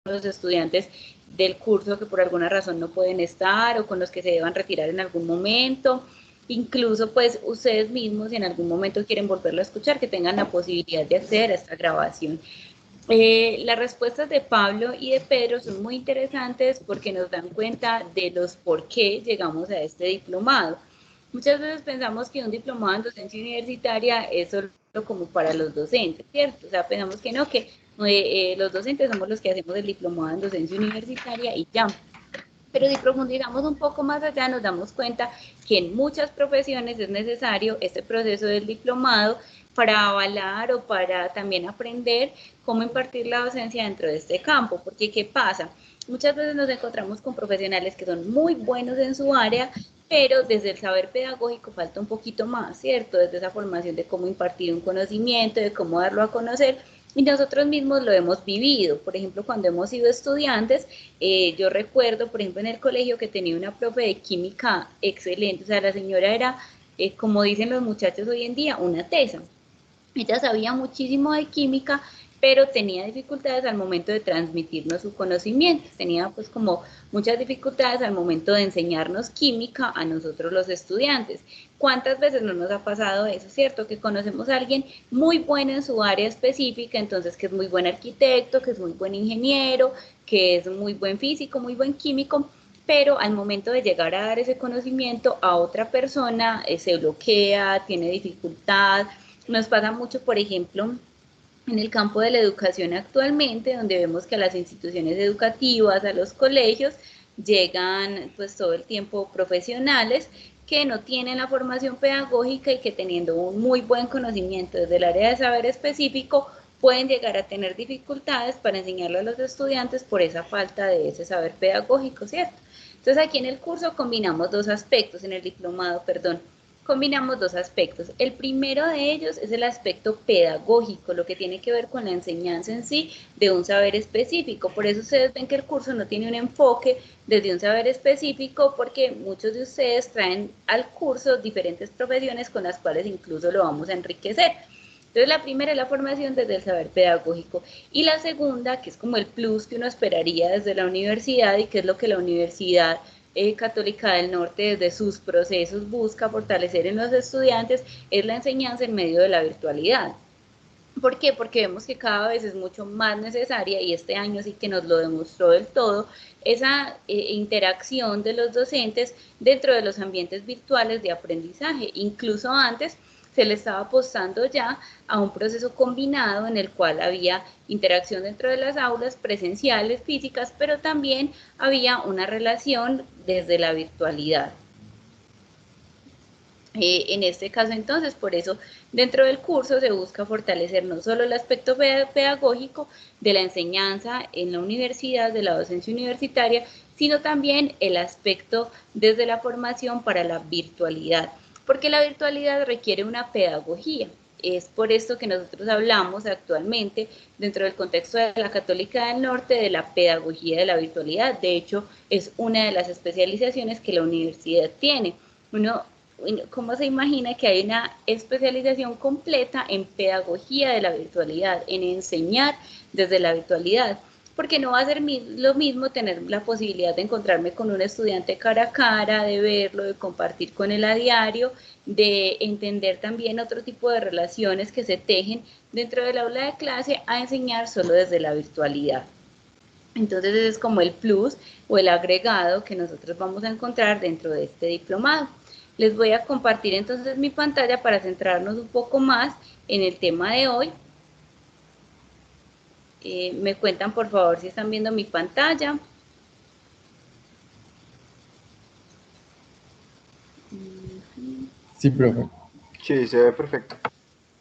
los estudiantes del curso que por alguna razón no pueden estar o con los que se deban retirar en algún momento. Incluso pues ustedes mismos si en algún momento quieren volverlo a escuchar, que tengan la posibilidad de acceder a esta grabación. Las respuestas de Pablo y de Pedro son muy interesantes porque nos dan cuenta de los por qué llegamos a este diplomado. Muchas veces pensamos que un diplomado en docencia universitaria es solo como para los docentes, ¿cierto? O sea, pensamos que no, que los docentes somos los que hacemos el diplomado en docencia universitaria y ya. Pero si profundizamos un poco más allá, nos damos cuenta que en muchas profesiones es necesario este proceso del diplomado para avalar o para también aprender cómo impartir la docencia dentro de este campo. Porque, ¿qué pasa? Muchas veces nos encontramos con profesionales que son muy buenos en su área, pero desde el saber pedagógico falta un poquito más, ¿cierto? Desde esa formación de cómo impartir un conocimiento, de cómo darlo a conocer, y nosotros mismos lo hemos vivido. Por ejemplo, cuando hemos sido estudiantes, yo recuerdo, por ejemplo, en el colegio que tenía una profe de química excelente, o sea, la señora era, como dicen los muchachos hoy en día, una tesa. Ella sabía muchísimo de química, pero tenía dificultades al momento de transmitirnos su conocimiento, tenía pues como muchas dificultades al momento de enseñarnos química a nosotros los estudiantes. ¿Cuántas veces no nos ha pasado eso, cierto? Que conocemos a alguien muy bueno en su área específica, entonces que es muy buen arquitecto, que es muy buen ingeniero, que es muy buen físico, muy buen químico, pero al momento de llegar a dar ese conocimiento a otra persona, se bloquea, tiene dificultad. Nos pasa mucho, por ejemplo, en el campo de la educación actualmente, donde vemos que a las instituciones educativas, a los colegios, llegan pues todo el tiempo profesionales que no tienen la formación pedagógica y que teniendo un muy buen conocimiento desde el área de saber específico, pueden llegar a tener dificultades para enseñarle a los estudiantes por esa falta de ese saber pedagógico, ¿cierto? Entonces aquí en el curso combinamos dos aspectos, en el diplomado, perdón, combinamos dos aspectos. El primero de ellos es el aspecto pedagógico, lo que tiene que ver con la enseñanza en sí de un saber específico. Por eso ustedes ven que el curso no tiene un enfoque desde un saber específico, porque muchos de ustedes traen al curso diferentes profesiones con las cuales incluso lo vamos a enriquecer. Entonces la primera es la formación desde el saber pedagógico y la segunda, que es como el plus que uno esperaría desde la universidad y que es lo que la Universidad Católica del Norte desde sus procesos busca fortalecer en los estudiantes, es la enseñanza en medio de la virtualidad. ¿Por qué? Porque vemos que cada vez es mucho más necesaria y este año sí que nos lo demostró del todo, esa interacción de los docentes dentro de los ambientes virtuales de aprendizaje. Incluso antes se le estaba apostando ya a un proceso combinado en el cual había interacción dentro de las aulas presenciales, físicas, pero también había una relación desde la virtualidad. En este caso entonces, por eso dentro del curso se busca fortalecer no solo el aspecto pedagógico de la enseñanza en la universidad, de la docencia universitaria, sino también el aspecto desde la formación para la virtualidad, porque la virtualidad requiere una pedagogía. Es por esto que nosotros hablamos actualmente dentro del contexto de la Católica del Norte de la pedagogía de la virtualidad. De hecho, es una de las especializaciones que la universidad tiene. Uno, ¿cómo se imagina que hay una especialización completa en pedagogía de la virtualidad, en enseñar desde la virtualidad? Porque no va a ser lo mismo tener la posibilidad de encontrarme con un estudiante cara a cara, de verlo, de compartir con él a diario, de entender también otro tipo de relaciones que se tejen dentro del aula de clase, a enseñar solo desde la virtualidad. Entonces ese es como el plus o el agregado que nosotros vamos a encontrar dentro de este diplomado. Les voy a compartir entonces mi pantalla para centrarnos un poco más en el tema de hoy. Me cuentan por favor si están viendo mi pantalla. Sí, profe. Sí, se ve perfecto.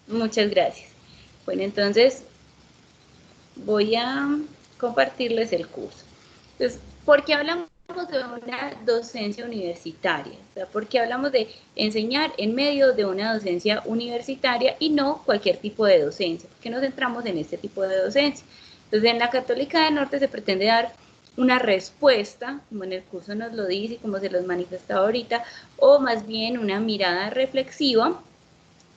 Muchas gracias. Bueno, entonces voy a compartirles el curso. Entonces, ¿por qué hablamos de una docencia universitaria? O sea, ¿por qué hablamos de enseñar en medio de una docencia universitaria y no cualquier tipo de docencia? ¿Por qué nos centramos en este tipo de docencia? Entonces, en la Católica del Norte se pretende dar una respuesta, como en el curso nos lo dice y como se los manifestaba ahorita, o más bien una mirada reflexiva,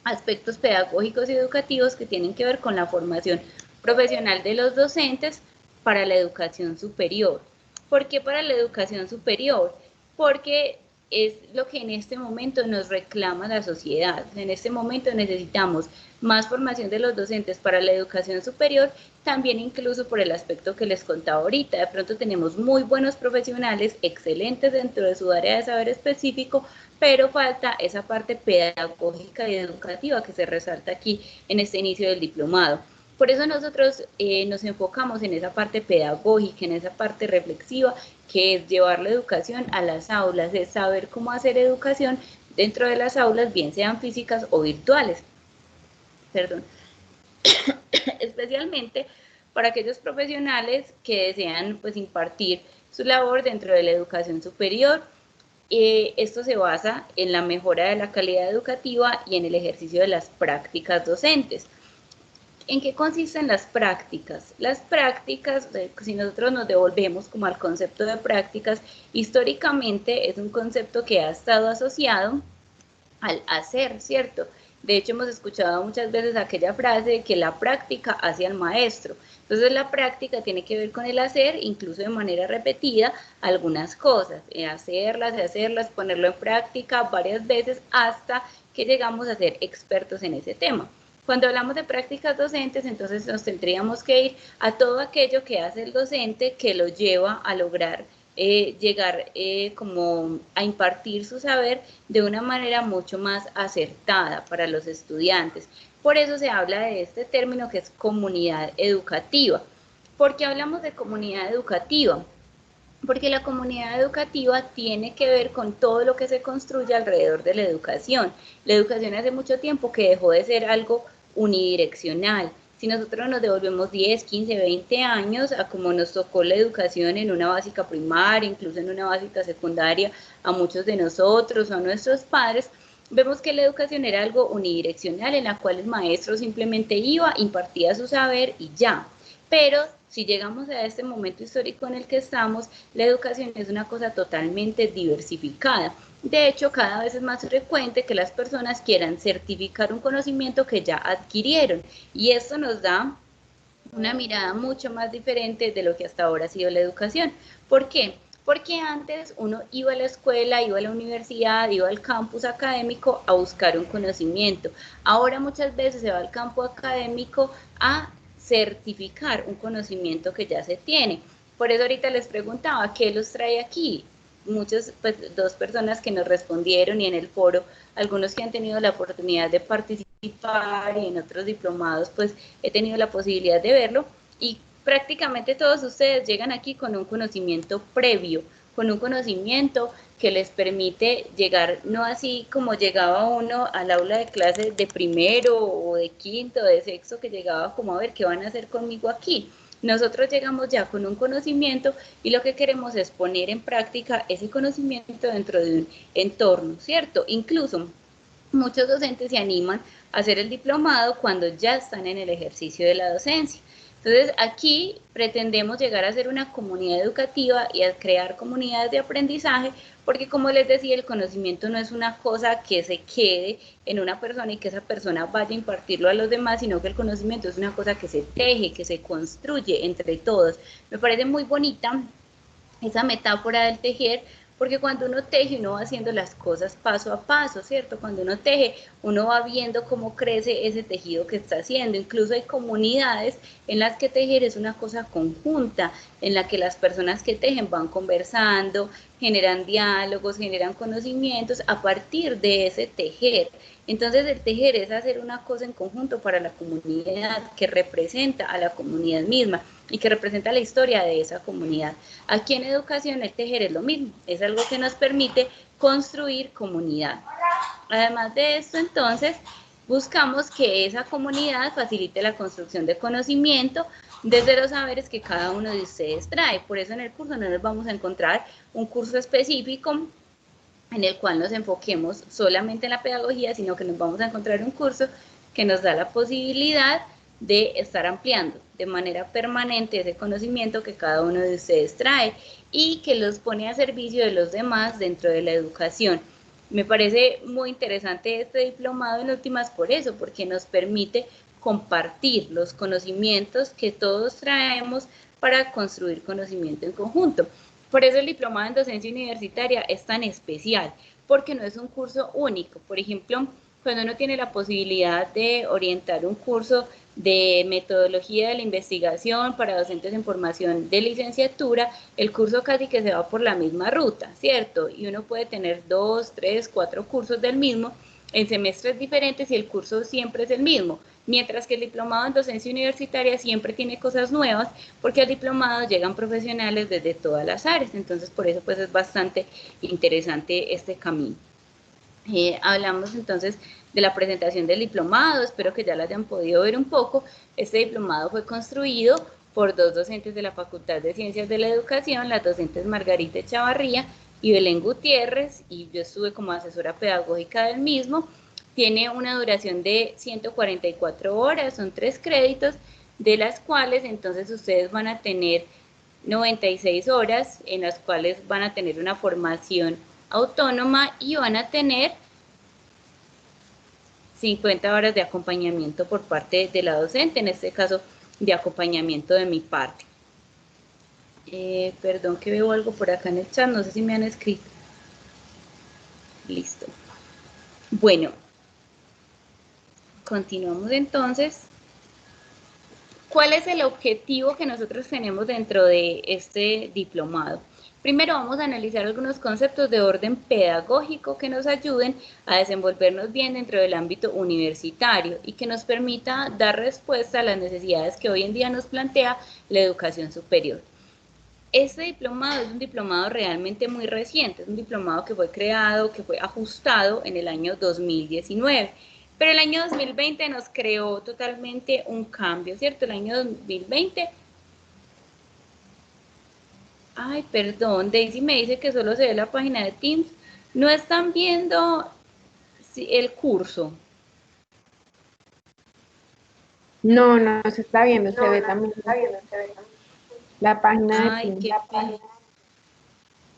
aspectos pedagógicos y educativos que tienen que ver con la formación profesional de los docentes para la educación superior. ¿Por qué para la educación superior? Porque es lo que en este momento nos reclama la sociedad. En este momento necesitamos más formación de los docentes para la educación superior, también incluso por el aspecto que les contaba ahorita. De pronto tenemos muy buenos profesionales, excelentes dentro de su área de saber específico, pero falta esa parte pedagógica y educativa que se resalta aquí en este inicio del diplomado. Por eso nosotros nos enfocamos en esa parte pedagógica, en esa parte reflexiva, que es llevar la educación a las aulas, es saber cómo hacer educación dentro de las aulas, bien sean físicas o virtuales. Perdón. Especialmente para aquellos profesionales que desean pues impartir su labor dentro de la educación superior. Esto se basa en la mejora de la calidad educativa y en el ejercicio de las prácticas docentes. ¿En qué consisten las prácticas? Las prácticas, si nosotros nos devolvemos como al concepto de prácticas, históricamente es un concepto que ha estado asociado al hacer, ¿cierto? De hecho, hemos escuchado muchas veces aquella frase de que la práctica hace al maestro. Entonces, la práctica tiene que ver con el hacer, incluso de manera repetida, algunas cosas, hacerlas, ponerlo en práctica varias veces hasta que llegamos a ser expertos en ese tema. Cuando hablamos de prácticas docentes, entonces nos tendríamos que ir a todo aquello que hace el docente que lo lleva a lograr llegar como a impartir su saber de una manera mucho más acertada para los estudiantes. Por eso se habla de este término que es comunidad educativa. ¿Por qué hablamos de comunidad educativa? Porque la comunidad educativa tiene que ver con todo lo que se construye alrededor de la educación. La educación hace mucho tiempo que dejó de ser algo unidireccional. Si nosotros nos devolvemos 10, 15, 20 años a como nos tocó la educación en una básica primaria, incluso en una básica secundaria, a muchos de nosotros o a nuestros padres, vemos que la educación era algo unidireccional en la cual el maestro simplemente iba, impartía su saber y ya. Pero si llegamos a este momento histórico en el que estamos, la educación es una cosa totalmente diversificada. De hecho, cada vez es más frecuente que las personas quieran certificar un conocimiento que ya adquirieron y esto nos da una mirada mucho más diferente de lo que hasta ahora ha sido la educación. ¿Por qué? Porque antes uno iba a la escuela, iba a la universidad, iba al campus académico a buscar un conocimiento. Ahora muchas veces se va al campo académico a certificar un conocimiento que ya se tiene. Por eso ahorita les preguntaba, ¿qué los trae aquí? Muchas, pues, dos personas que nos respondieron y en el foro, algunos que han tenido la oportunidad de participar y en otros diplomados, pues he tenido la posibilidad de verlo y prácticamente todos ustedes llegan aquí con un conocimiento previo, con un conocimiento que les permite llegar, no así como llegaba uno al aula de clases de primero o de quinto, de sexto, que llegaba como a ver qué van a hacer conmigo aquí. Nosotros llegamos ya con un conocimiento y lo que queremos es poner en práctica ese conocimiento dentro de un entorno, ¿cierto? Incluso muchos docentes se animan a hacer el diplomado cuando ya están en el ejercicio de la docencia. Entonces, aquí pretendemos llegar a ser una comunidad educativa y a crear comunidades de aprendizaje, porque como les decía, el conocimiento no es una cosa que se quede en una persona y que esa persona vaya a impartirlo a los demás, sino que el conocimiento es una cosa que se teje, que se construye entre todos. Me parece muy bonita esa metáfora del tejer, porque cuando uno teje, uno va haciendo las cosas paso a paso, ¿cierto? Cuando uno teje, uno va viendo cómo crece ese tejido que está haciendo. Incluso hay comunidades en las que tejer es una cosa conjunta, en la que las personas que tejen van conversando, generan diálogos, generan conocimientos a partir de ese tejer. Entonces el tejer es hacer una cosa en conjunto para la comunidad, que representa a la comunidad misma y que representa la historia de esa comunidad. Aquí en educación el tejer es lo mismo, es algo que nos permite construir comunidad. Además de esto, entonces, buscamos que esa comunidad facilite la construcción de conocimiento desde los saberes que cada uno de ustedes trae. Por eso en el curso no nos vamos a encontrar un curso específico en el cual nos enfoquemos solamente en la pedagogía, sino que nos vamos a encontrar un curso que nos da la posibilidad de estar ampliando de manera permanente ese conocimiento que cada uno de ustedes trae y que los pone a servicio de los demás dentro de la educación. Me parece muy interesante este diplomado en últimas por eso, porque nos permite compartir los conocimientos que todos traemos para construir conocimiento en conjunto. Por eso el diplomado en docencia universitaria es tan especial, porque no es un curso único. Por ejemplo, cuando uno tiene la posibilidad de orientar un curso de metodología de la investigación para docentes en formación de licenciatura, el curso casi que se va por la misma ruta, ¿cierto? Y uno puede tener 2, 3, 4 cursos del mismo en semestres diferentes y el curso siempre es el mismo, mientras que el diplomado en docencia universitaria siempre tiene cosas nuevas, porque al diplomado llegan profesionales desde todas las áreas, entonces por eso pues es bastante interesante este camino. Hablamos entonces de la presentación del diplomado, espero que ya la hayan podido ver un poco. Este diplomado fue construido por 2 docentes de la Facultad de Ciencias de la Educación, las docentes Margarita Echavarría y Belén Gutiérrez, y yo estuve como asesora pedagógica del mismo. Tiene una duración de 144 horas, son 3 créditos, de las cuales entonces ustedes van a tener 96 horas, en las cuales van a tener una formación autónoma y van a tener 50 horas de acompañamiento por parte de la docente, en este caso de acompañamiento de mi parte. Perdón que veo algo por acá en el chat, no sé si me han escrito. Listo. Bueno, continuamos entonces. ¿Cuál es el objetivo que nosotros tenemos dentro de este diplomado? Primero vamos a analizar algunos conceptos de orden pedagógico que nos ayuden a desenvolvernos bien dentro del ámbito universitario y que nos permita dar respuesta a las necesidades que hoy en día nos plantea la educación superior. Este diplomado es un diplomado realmente muy reciente, es un diplomado que fue creado, que fue ajustado en el año 2019. Pero el año 2020 nos creó totalmente un cambio, ¿cierto? El año 2020... Ay, perdón, Daisy me dice que solo se ve la página de Teams. No están viendo el curso. No, no se está viendo, se ve también la página de Teams.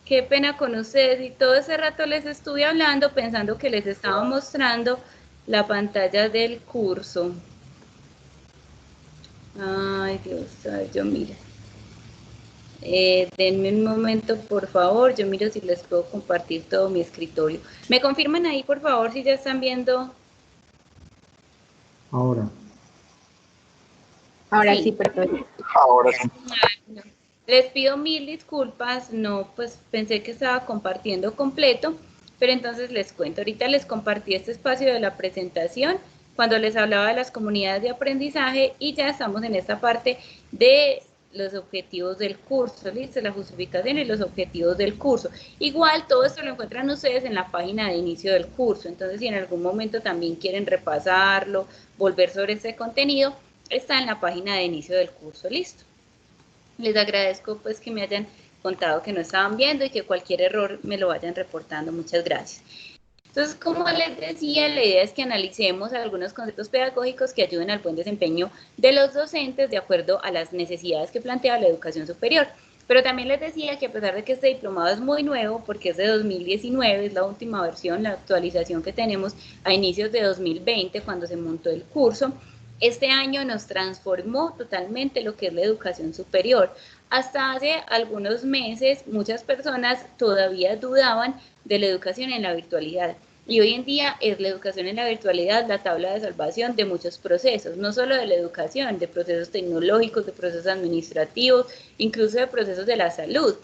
Qué pena con ustedes, y todo ese rato les estuve hablando pensando que les estaba mostrando la pantalla del curso. Ay, Dios, ay, yo miro. Denme un momento, por favor, yo miro si les puedo compartir todo mi escritorio. ¿Me confirman ahí, por favor, si ya están viendo? Ahora. Ahora sí, perfecto. Ahora sí. No. Les pido mil disculpas, no, pues pensé que estaba compartiendo completo, pero entonces les cuento. Ahorita les compartí este espacio de la presentación cuando les hablaba de las comunidades de aprendizaje y ya estamos en esta parte de los objetivos del curso, listo, la justificación y los objetivos del curso. Igual todo esto lo encuentran ustedes en la página de inicio del curso, entonces si en algún momento también quieren repasarlo, volver sobre este contenido, está en la página de inicio del curso, listo. Les agradezco pues que me hayan contado que no estaban viendo y que cualquier error me lo vayan reportando, muchas gracias. Entonces, como les decía, la idea es que analicemos algunos conceptos pedagógicos que ayuden al buen desempeño de los docentes de acuerdo a las necesidades que plantea la educación superior. Pero también les decía que a pesar de que este diplomado es muy nuevo, porque es de 2019, es la última versión, la actualización que tenemos a inicios de 2020, cuando se montó el curso, este año nos transformó totalmente lo que es la educación superior. Hasta hace algunos meses, muchas personas todavía dudaban de la educación en la virtualidad. Y hoy en día es la educación en la virtualidad la tabla de salvación de muchos procesos, no solo de la educación, de procesos tecnológicos, de procesos administrativos, incluso de procesos de la salud.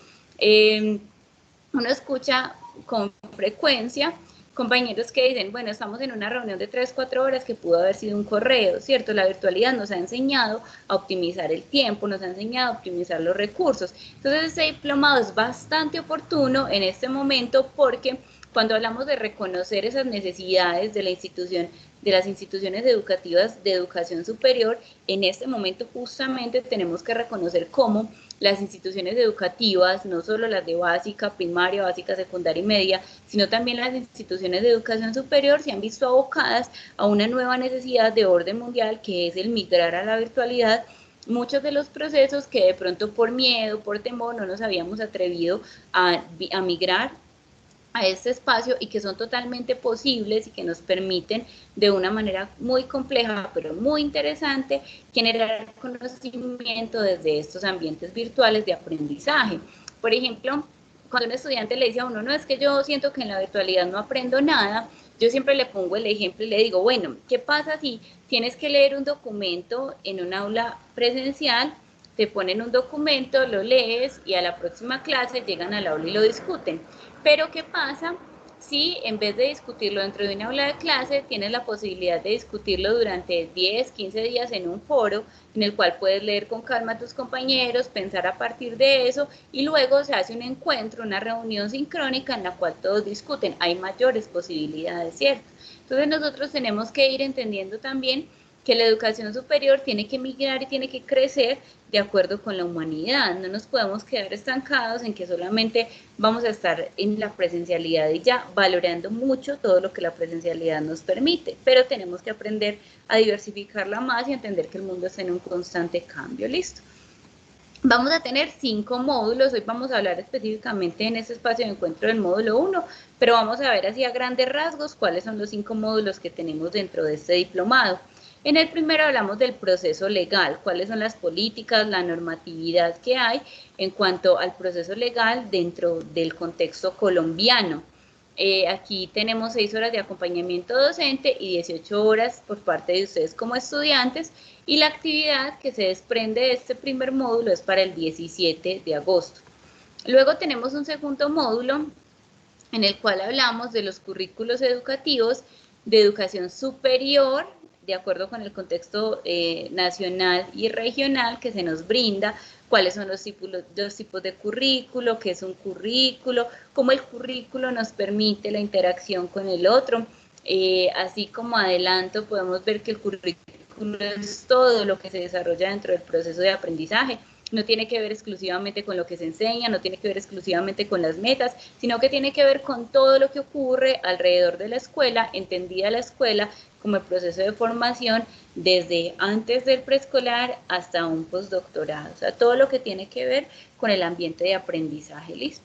Uno escucha con frecuencia compañeros que dicen, bueno, estamos en una reunión de 3, 4 horas que pudo haber sido un correo, ¿cierto? La virtualidad nos ha enseñado a optimizar el tiempo, nos ha enseñado a optimizar los recursos. Entonces, este diplomado es bastante oportuno en este momento porque cuando hablamos de reconocer esas necesidades de la institución, de las instituciones educativas de educación superior, en este momento justamente tenemos que reconocer cómo las instituciones educativas, no solo las de básica, primaria, básica, secundaria y media, sino también las instituciones de educación superior se han visto abocadas a una nueva necesidad de orden mundial, que es el migrar a la virtualidad. Muchos de los procesos que de pronto por miedo, por temor, no nos habíamos atrevido a migrar a este espacio y que son totalmente posibles y que nos permiten de una manera muy compleja pero muy interesante generar conocimiento desde estos ambientes virtuales de aprendizaje. Por ejemplo, cuando un estudiante le dice a uno, no, es que yo siento que en la virtualidad no aprendo nada, yo siempre le pongo el ejemplo y le digo, bueno, ¿qué pasa si tienes que leer un documento en un aula presencial? Te ponen un documento, lo lees y a la próxima clase llegan al aula y lo discuten. Pero ¿qué pasa si en vez de discutirlo dentro de una aula de clase, tienes la posibilidad de discutirlo durante 10, 15 días en un foro en el cual puedes leer con calma a tus compañeros, pensar a partir de eso y luego se hace un encuentro, una reunión sincrónica en la cual todos discuten? Hay mayores posibilidades, ¿cierto? Entonces nosotros tenemos que ir entendiendo también que la educación superior tiene que migrar y tiene que crecer de acuerdo con la humanidad. No nos podemos quedar estancados en que solamente vamos a estar en la presencialidad y ya, valorando mucho todo lo que la presencialidad nos permite, pero tenemos que aprender a diversificarla más y entender que el mundo está en un constante cambio. Listo. Vamos a tener 5 módulos, hoy vamos a hablar específicamente en este espacio de encuentro del módulo 1, pero vamos a ver así a grandes rasgos cuáles son los 5 módulos que tenemos dentro de este diplomado. En el primero hablamos del proceso legal, cuáles son las políticas, la normatividad que hay en cuanto al proceso legal dentro del contexto colombiano. Aquí tenemos 6 horas de acompañamiento docente y 18 horas por parte de ustedes como estudiantes, y la actividad que se desprende de este primer módulo es para el 17 de agosto. Luego tenemos un segundo módulo en el cual hablamos de los currículos educativos de educación superior, de acuerdo con el contexto nacional y regional que se nos brinda, cuáles son los tipos de currículo, qué es un currículo, cómo el currículo nos permite la interacción con el otro. Así como adelanto, podemos ver que el currículo es todo lo que se desarrolla dentro del proceso de aprendizaje. No tiene que ver exclusivamente con lo que se enseña, no tiene que ver exclusivamente con las metas, sino que tiene que ver con todo lo que ocurre alrededor de la escuela, entendida la escuela como el proceso de formación desde antes del preescolar hasta un postdoctorado, o sea, todo lo que tiene que ver con el ambiente de aprendizaje. Listo.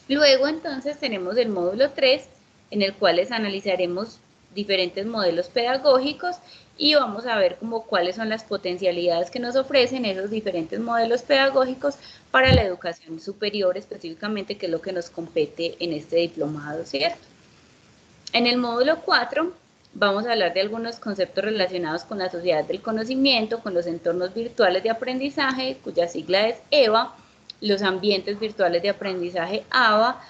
Luego entonces tenemos el módulo 3, en el cual les analizaremos diferentes modelos pedagógicos y vamos a ver como cuáles son las potencialidades que nos ofrecen esos diferentes modelos pedagógicos para la educación superior específicamente, que es lo que nos compete en este diplomado, ¿cierto? En el módulo 4 vamos a hablar de algunos conceptos relacionados con la sociedad del conocimiento, con los entornos virtuales de aprendizaje, cuya sigla es EVA, los ambientes virtuales de aprendizaje AVA,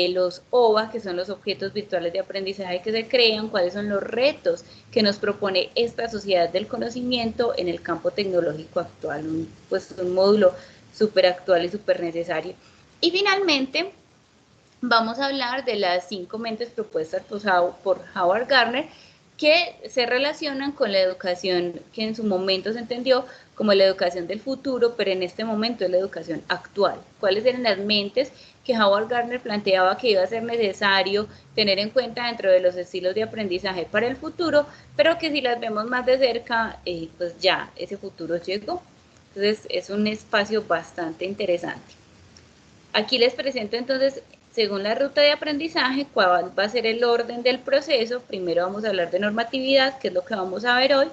los OVA, que son los objetos virtuales de aprendizaje que se crean, cuáles son los retos que nos propone esta sociedad del conocimiento en el campo tecnológico actual, un módulo súper actual y súper necesario. Y finalmente vamos a hablar de las 5 mentes propuestas por Howard Gardner, que se relacionan con la educación que en su momento se entendió como la educación del futuro, pero en este momento es la educación actual. ¿Cuáles eran las mentes que Howard Gardner planteaba que iba a ser necesario tener en cuenta dentro de los estilos de aprendizaje para el futuro, pero que si las vemos más de cerca, pues ya ese futuro llegó? Entonces es un espacio bastante interesante. Aquí les presento entonces, según la ruta de aprendizaje, cuál va a ser el orden del proceso. Primero vamos a hablar de normatividad, que es lo que vamos a ver hoy.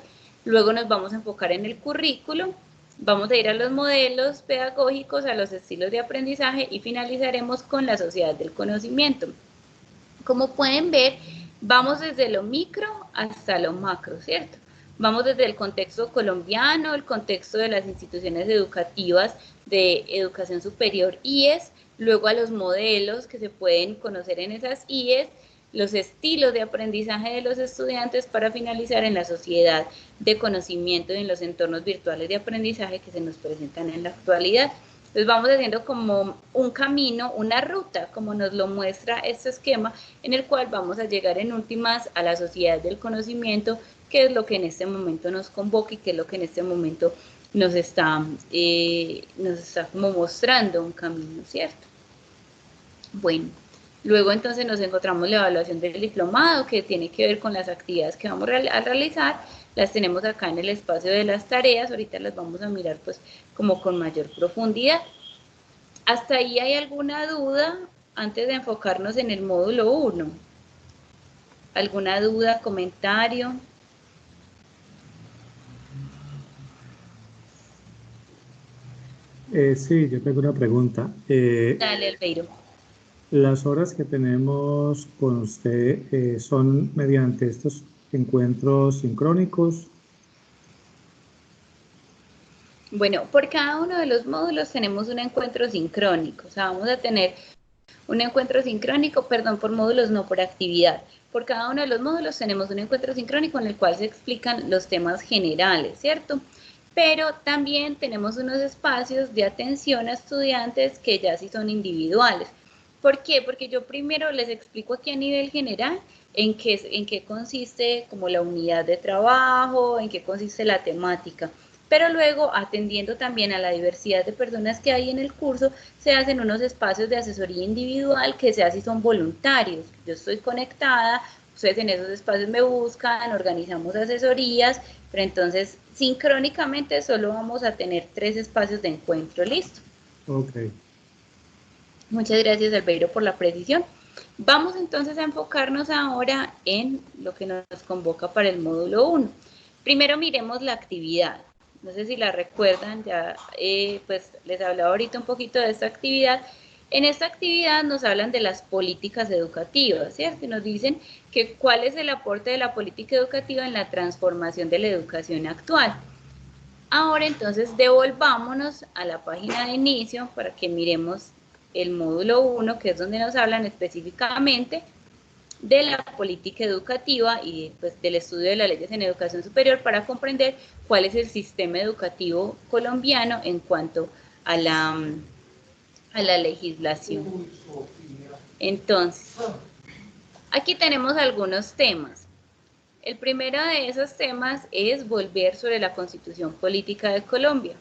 Luego nos vamos a enfocar en el currículo. Vamos a ir a los modelos pedagógicos, a los estilos de aprendizaje y finalizaremos con la sociedad del conocimiento. Como pueden ver, vamos desde lo micro hasta lo macro, ¿cierto? Vamos desde el contexto colombiano, el contexto de las instituciones educativas de educación superior IES, luego a los modelos que se pueden conocer en esas IES, los estilos de aprendizaje de los estudiantes, para finalizar en la sociedad de conocimiento y en los entornos virtuales de aprendizaje que se nos presentan en la actualidad. Entonces vamos haciendo como un camino, una ruta, como nos lo muestra este esquema, en el cual vamos a llegar en últimas a la sociedad del conocimiento, que es lo que en este momento nos convoca y que es lo que en este momento nos está como mostrando un camino, ¿cierto? Bueno, luego entonces nos encontramos la evaluación del diplomado, que tiene que ver con las actividades que vamos a realizar. Las tenemos acá en el espacio de las tareas, ahorita las vamos a mirar pues como con mayor profundidad. ¿Hasta ahí hay alguna duda antes de enfocarnos en el módulo 1. ¿Alguna duda, comentario? Sí, yo tengo una pregunta. Dale, Albeiro. Las horas que tenemos con usted son mediante estos encuentros sincrónicos. Bueno, por cada uno de los módulos tenemos un encuentro sincrónico. O sea, vamos a tener un encuentro sincrónico, perdón, por módulos, no por actividad. Por cada uno de los módulos tenemos un encuentro sincrónico en el cual se explican los temas generales, ¿cierto? Pero también tenemos unos espacios de atención a estudiantes que ya sí son individuales. ¿Por qué? Porque yo primero les explico aquí a nivel general en qué consiste como la unidad de trabajo, en qué consiste la temática. Pero luego, atendiendo también a la diversidad de personas que hay en el curso, se hacen unos espacios de asesoría individual que se hacen son voluntarios. Yo estoy conectada, ustedes en esos espacios me buscan, organizamos asesorías, pero entonces sincrónicamente solo vamos a tener 3 espacios de encuentro, ¿listo? Ok. Muchas gracias, Albeiro, por la precisión. Vamos entonces a enfocarnos ahora en lo que nos convoca para el módulo 1. Primero miremos la actividad. No sé si la recuerdan, ya pues les hablaba ahorita un poquito de esta actividad. En esta actividad nos hablan de las políticas educativas, ¿cierto? Y nos dicen que cuál es el aporte de la política educativa en la transformación de la educación actual. Ahora entonces devolvámonos a la página de inicio para que miremos el módulo 1, que es donde nos hablan específicamente de la política educativa y pues, del estudio de las leyes en educación superior para comprender cuál es el sistema educativo colombiano en cuanto a la legislación. Entonces, aquí tenemos algunos temas. El primero de esos temas es volver sobre la Constitución Política de Colombia.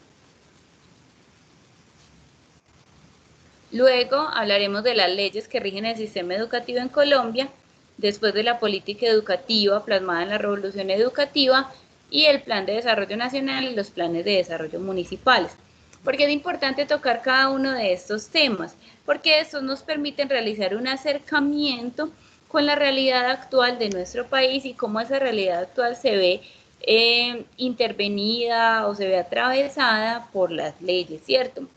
Luego hablaremos de las leyes que rigen el sistema educativo en Colombia, después de la política educativa plasmada en la Revolución Educativa y el Plan de Desarrollo Nacional y los planes de desarrollo municipales. ¿Por qué es importante tocar cada uno de estos temas? Porque estos nos permiten realizar un acercamiento con la realidad actual de nuestro país y cómo esa realidad actual se ve intervenida o se ve atravesada por las leyes, ¿cierto?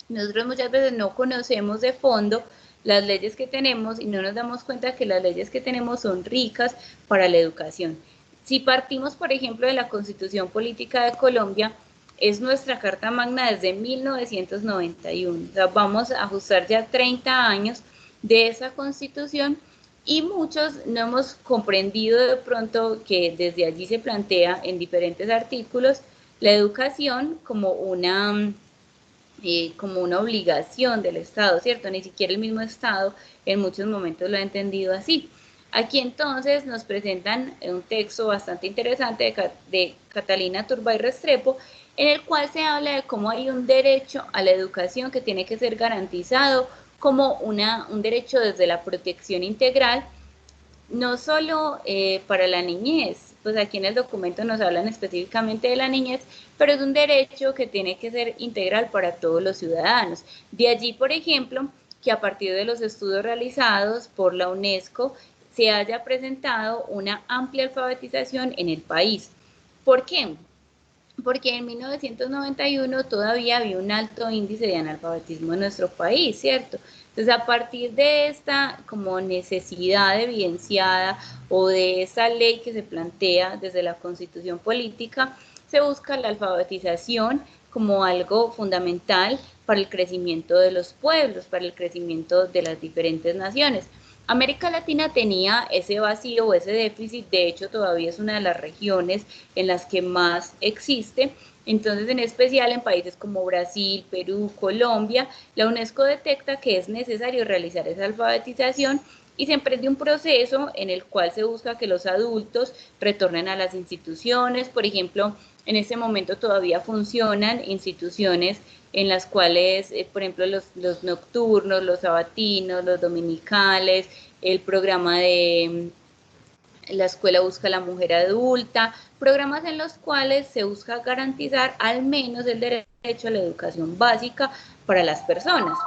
Nosotros muchas veces no conocemos de fondo las leyes que tenemos y no nos damos cuenta que las leyes que tenemos son ricas para la educación. Si partimos, por ejemplo, de la Constitución Política de Colombia, es nuestra Carta Magna desde 1991. O sea, vamos a ajustar ya 30 años de esa Constitución y muchos no hemos comprendido de pronto que desde allí se plantea en diferentes artículos la educación como una obligación del Estado, ¿cierto? Ni siquiera el mismo Estado en muchos momentos lo ha entendido así. Aquí entonces nos presentan un texto bastante interesante de Catalina Turbay Restrepo, en el cual se habla de cómo hay un derecho a la educación que tiene que ser garantizado como un derecho desde la protección integral, no solo para la niñez, pues aquí en el documento nos hablan específicamente de la niñez, pero es un derecho que tiene que ser integral para todos los ciudadanos. De allí, por ejemplo, que a partir de los estudios realizados por la UNESCO se haya presentado una amplia alfabetización en el país. ¿Por qué? Porque en 1991 todavía había un alto índice de analfabetismo en nuestro país, ¿cierto? Entonces, a partir de esta como necesidad evidenciada o de esa ley que se plantea desde la Constitución Política, se busca la alfabetización como algo fundamental para el crecimiento de los pueblos, para el crecimiento de las diferentes naciones. América Latina tenía ese vacío o ese déficit, de hecho todavía es una de las regiones en las que más existe. Entonces, en especial en países como Brasil, Perú, Colombia, la UNESCO detecta que es necesario realizar esa alfabetización y se emprende un proceso en el cual se busca que los adultos retornen a las instituciones. Por ejemplo, en este momento todavía funcionan instituciones en las cuales, por ejemplo, los nocturnos, los sabatinos, los dominicales, el programa de la escuela busca a la mujer adulta, programas en los cuales se busca garantizar al menos el derecho a la educación básica para las personas.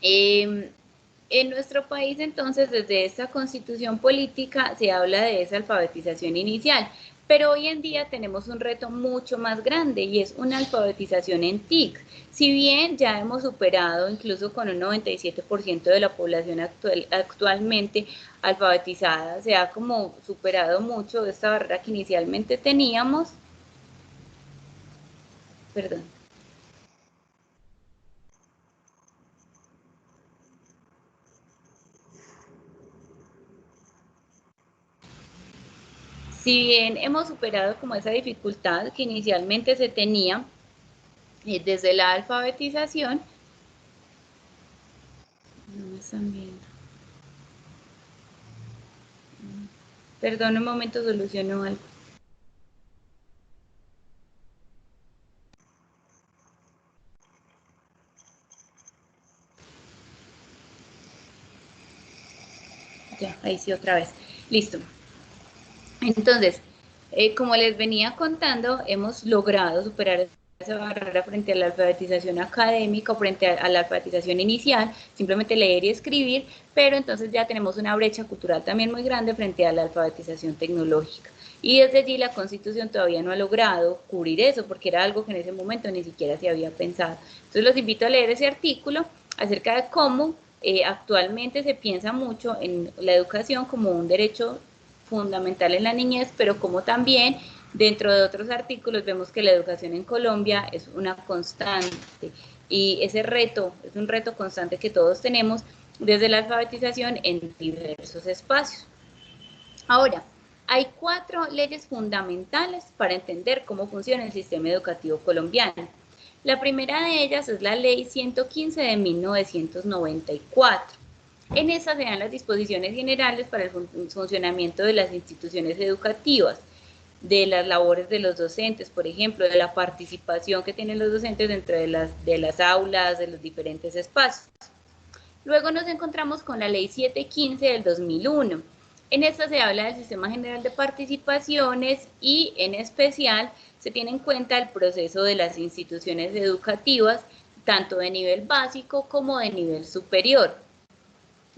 En nuestro país, entonces, desde esta constitución política se habla de esa alfabetización inicial, pero hoy en día tenemos un reto mucho más grande y es una alfabetización en TIC. Si bien ya hemos superado, incluso con un 97% de la población actualmente alfabetizada, se ha como superado mucho esta barrera que inicialmente teníamos. Perdón. Si bien hemos superado como esa dificultad que inicialmente se tenía desde la alfabetización, no me están viendo. Perdón, un momento, soluciono algo. Ya, ahí sí otra vez. Listo. Entonces, como les venía contando, hemos logrado superar esa barrera frente a la alfabetización académica o frente a la alfabetización inicial, simplemente leer y escribir, pero entonces ya tenemos una brecha cultural también muy grande frente a la alfabetización tecnológica. Y desde allí la Constitución todavía no ha logrado cubrir eso, porque era algo que en ese momento ni siquiera se había pensado. Entonces los invito a leer ese artículo acerca de cómo actualmente se piensa mucho en la educación como un derecho fundamental en la niñez, pero como también dentro de otros artículos vemos que la educación en Colombia es una constante y ese reto es un reto constante que todos tenemos desde la alfabetización en diversos espacios. Ahora, hay 4 leyes fundamentales para entender cómo funciona el sistema educativo colombiano. La primera de ellas es la Ley 115 de 1994. En esa se dan las disposiciones generales para el funcionamiento de las instituciones educativas, de las labores de los docentes, por ejemplo, de la participación que tienen los docentes dentro de las aulas, de los diferentes espacios. Luego nos encontramos con la Ley 715 del 2001. En esta se habla del Sistema General de Participaciones y, en especial, se tiene en cuenta el proceso de las instituciones educativas, tanto de nivel básico como de nivel superior.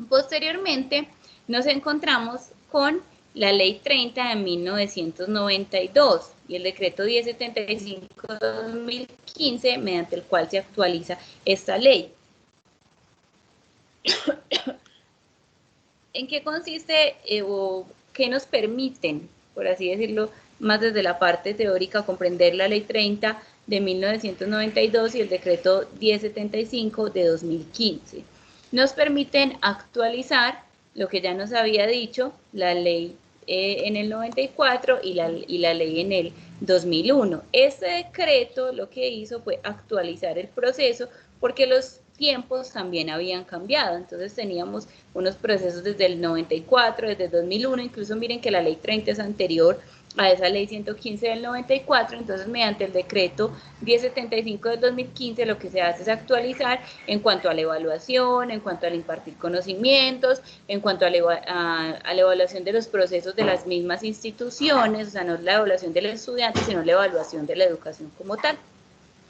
Posteriormente, nos encontramos con la Ley 30 de 1992 y el Decreto 1075 de 2015, mediante el cual se actualiza esta ley. ¿En qué consiste o qué nos permiten, por así decirlo, más desde la parte teórica, comprender la Ley 30 de 1992 y el Decreto 1075 de 2015? Nos permiten actualizar lo que ya nos había dicho la ley en el 94 y la ley en el 2001. Este decreto lo que hizo fue actualizar el proceso porque los tiempos también habían cambiado, entonces teníamos unos procesos desde el 94, desde el 2001, incluso miren que la ley 30 es anterior a esa ley 115 del 94, entonces mediante el decreto 1075 del 2015 lo que se hace es actualizar en cuanto a la evaluación, en cuanto al impartir conocimientos, en cuanto a la evaluación de los procesos de las mismas instituciones, o sea, no la evaluación del estudiante, sino la evaluación de la educación como tal.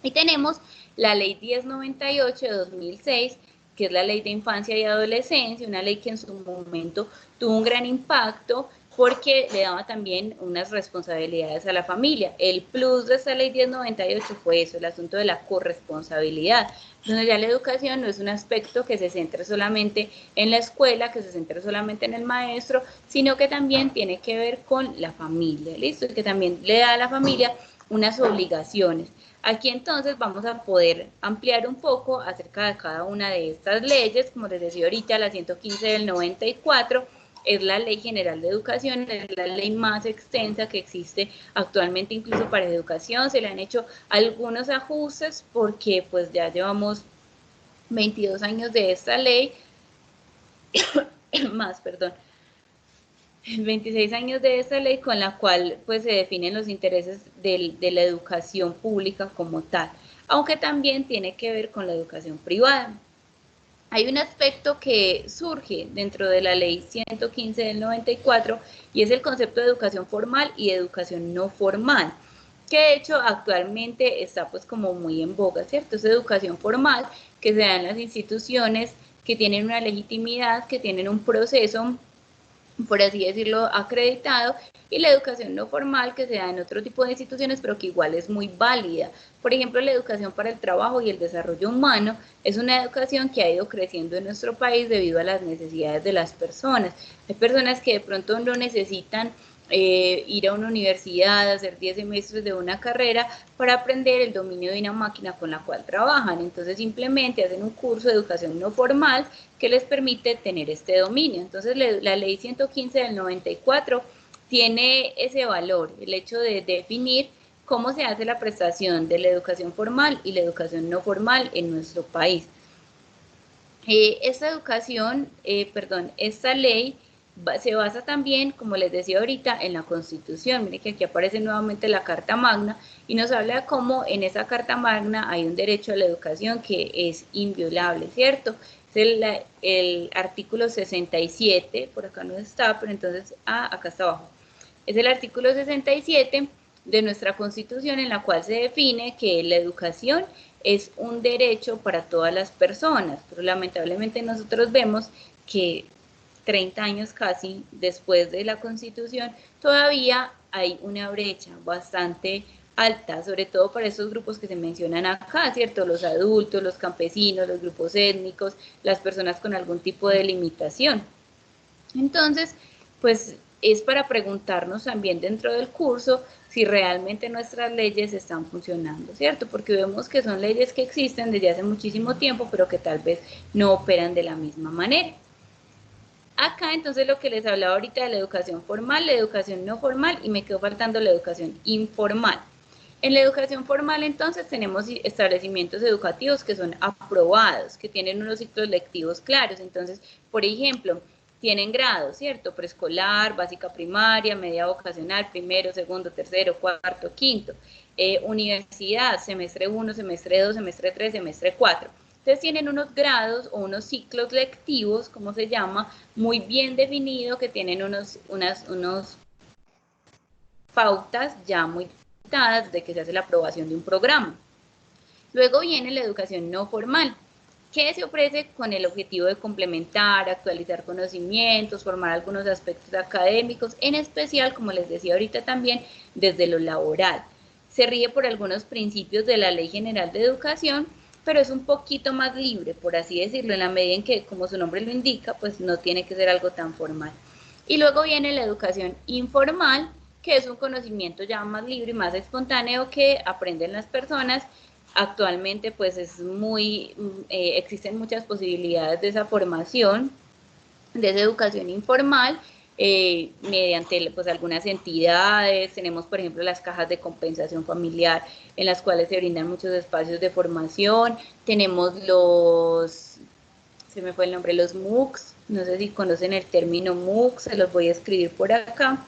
Y tenemos la ley 1098 de 2006, que es la ley de infancia y adolescencia, una ley que en su momento tuvo un gran impacto porque le daba también unas responsabilidades a la familia. El plus de esta ley 1098 fue eso, el asunto de la corresponsabilidad, donde ya la educación no es un aspecto que se centre solamente en la escuela, que se centre solamente en el maestro, sino que también tiene que ver con la familia, ¿listo? Y que también le da a la familia unas obligaciones. Aquí entonces vamos a poder ampliar un poco acerca de cada una de estas leyes. Como les decía ahorita, la 115 del 94 es la Ley General de Educación, es la ley más extensa que existe actualmente incluso para educación. Se le han hecho algunos ajustes porque pues ya llevamos 22 años de esta ley, más, perdón, 26 años de esta ley con la cual pues se definen los intereses de la educación pública como tal, aunque también tiene que ver con la educación privada. Hay un aspecto que surge dentro de la ley 115 del 94 y es el concepto de educación formal y de educación no formal. que de hecho actualmente está pues como muy en boga, ¿cierto? Es educación formal que se da en las instituciones que tienen una legitimidad, que tienen un proceso, por así decirlo, acreditado, y la educación no formal que se da en otro tipo de instituciones, pero que igual es muy válida. Por ejemplo, la educación para el trabajo y el desarrollo humano es una educación que ha ido creciendo en nuestro país debido a las necesidades de las personas. Hay personas que de pronto no necesitan ir a una universidad, hacer 10 semestres de una carrera para aprender el dominio de una máquina con la cual trabajan. Entonces simplemente hacen un curso de educación no formal que les permite tener este dominio. Entonces la ley 115 del 94 tiene ese valor, el hecho de definir cómo se hace la prestación de la educación formal y la educación no formal en nuestro país. Esta ley se basa también, como les decía ahorita, en la Constitución. Miren que aquí aparece nuevamente la Carta Magna y nos habla de cómo en esa Carta Magna hay un derecho a la educación que es inviolable, ¿cierto? Es el artículo 67, por acá no está, pero entonces, acá está abajo. Es el artículo 67 de nuestra Constitución, en la cual se define que la educación es un derecho para todas las personas, pero lamentablemente nosotros vemos que 30 años casi después de la Constitución, todavía hay una brecha bastante alta, sobre todo para estos grupos que se mencionan acá, ¿cierto? Los adultos, los campesinos, los grupos étnicos, las personas con algún tipo de limitación. Entonces, pues es para preguntarnos también dentro del curso si realmente nuestras leyes están funcionando, ¿cierto? Porque vemos que son leyes que existen desde hace muchísimo tiempo, pero que tal vez no operan de la misma manera. Acá entonces lo que les hablaba ahorita de la educación formal, la educación no formal, y me quedó faltando la educación informal. En la educación formal entonces tenemos establecimientos educativos que son aprobados, que tienen unos ciclos lectivos claros. Entonces, por ejemplo, tienen grados, ¿cierto? Preescolar, básica primaria, media vocacional, primero, segundo, tercero, cuarto, quinto. Universidad, semestre 1, semestre 2, semestre 3, semestre 4. Entonces tienen unos grados o unos ciclos lectivos, como se llama, muy bien definidos, que tienen unas pautas ya muy dadas de que se hace la aprobación de un programa. Luego viene la educación no formal, que se ofrece con el objetivo de complementar, actualizar conocimientos, formar algunos aspectos académicos, en especial, como les decía ahorita también, desde lo laboral. Se rige por algunos principios de la Ley General de Educación, pero es un poquito más libre, por así decirlo, en la medida en que, como su nombre lo indica, pues no tiene que ser algo tan formal. Y luego viene la educación informal, que es un conocimiento ya más libre y más espontáneo que aprenden las personas. Actualmente pues existen muchas posibilidades de esa formación, de esa educación informal, mediante pues algunas entidades. Tenemos por ejemplo las cajas de compensación familiar en las cuales se brindan muchos espacios de formación. Tenemos se me fue el nombre, los MOOCs, no sé si conocen el término MOOC, se los voy a escribir por acá.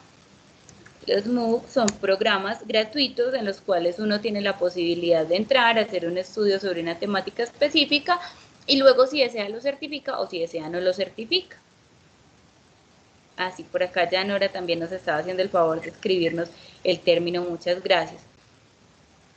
Los MOOC son programas gratuitos en los cuales uno tiene la posibilidad de entrar, hacer un estudio sobre una temática específica y luego si desea lo certifica o si desea no lo certifica. Así por acá ya Nora también nos estaba haciendo el favor de escribirnos el término, muchas gracias.